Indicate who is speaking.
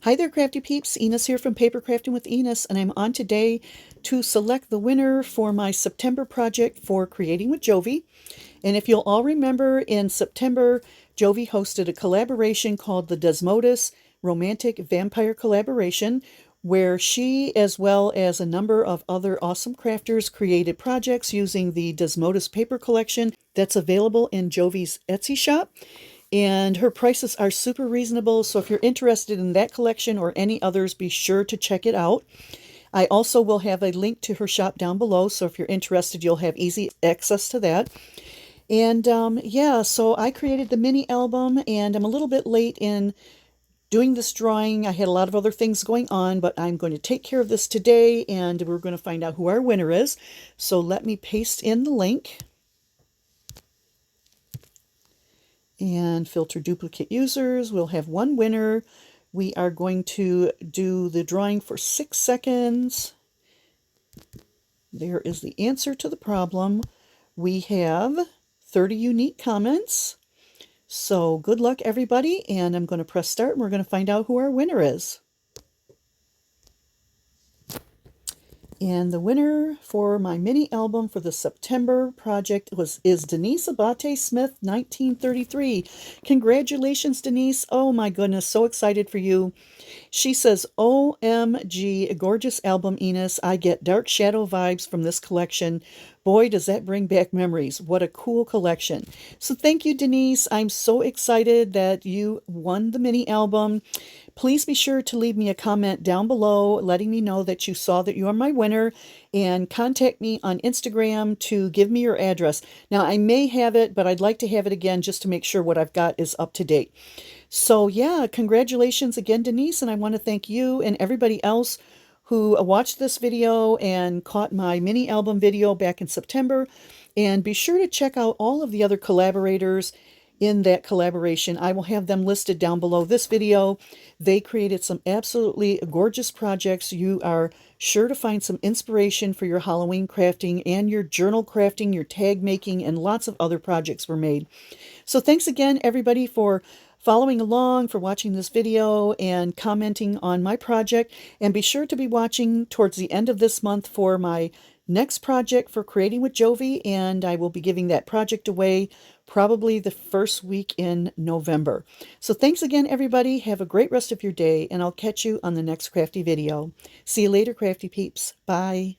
Speaker 1: Hi there, Crafty Peeps. Enis here from Papercrafting with Enis, and I'm on today to select the winner for my September project for Creating with Jovi. And if you'll all remember, in September, Jovi hosted a collaboration called the Desmodus Romantic Vampire Collaboration, where she, as well as a number of other awesome crafters, created projects using the Desmodus paper collection that's available in Jovi's Etsy shop. And her prices are super reasonable, so if you're interested in that collection or any others, be sure to check it out. I also will have a link to her shop down below, so if you're interested, you'll have easy access to that. And yeah, so I created the mini album, and I'm a little bit late in doing this drawing. I had a lot of other things going on, but I'm going to take care of this today, and we're going to find out who our winner is. So let me paste in the link and filter duplicate users. We'll have one winner. We are going to do the drawing for 6 seconds. There is the answer to the problem. We have 30 unique comments. So good luck, everybody, and I'm going to press start, and we're going to find out who our winner is. And the winner for my mini album for the September project is Denise Abate Smith, 1933. Congratulations, Denise. Oh my goodness, so excited for you. She says, OMG, gorgeous album, Enis. I get dark shadow vibes from this collection. Boy, does that bring back memories. What a cool collection. So thank you, Denise. I'm so excited that you won the mini album. Please be sure to leave me a comment down below letting me know that you saw that you are my winner, and contact me on Instagram to give me your address. Now, I may have it, but I'd like to have it again just to make sure what I've got is up to date. So yeah, congratulations again, Denise, and I want to thank you and everybody else who watched this video and caught my mini album video back in September. And be sure to check out all of the other collaborators in that collaboration. I will have them listed down below this video. They created some absolutely gorgeous projects. You are sure to find some inspiration for your Halloween crafting and your journal crafting, your tag making, and lots of other projects were made. So thanks again, everybody, for following along, for watching this video and commenting on my project. And be sure to be watching towards the end of this month for my next project for Creating with Jovi, and I will be giving that project away probably the first week in November. So thanks again, everybody. Have a great rest of your day, and I'll catch you on the next crafty video. See you later, Crafty Peeps. Bye.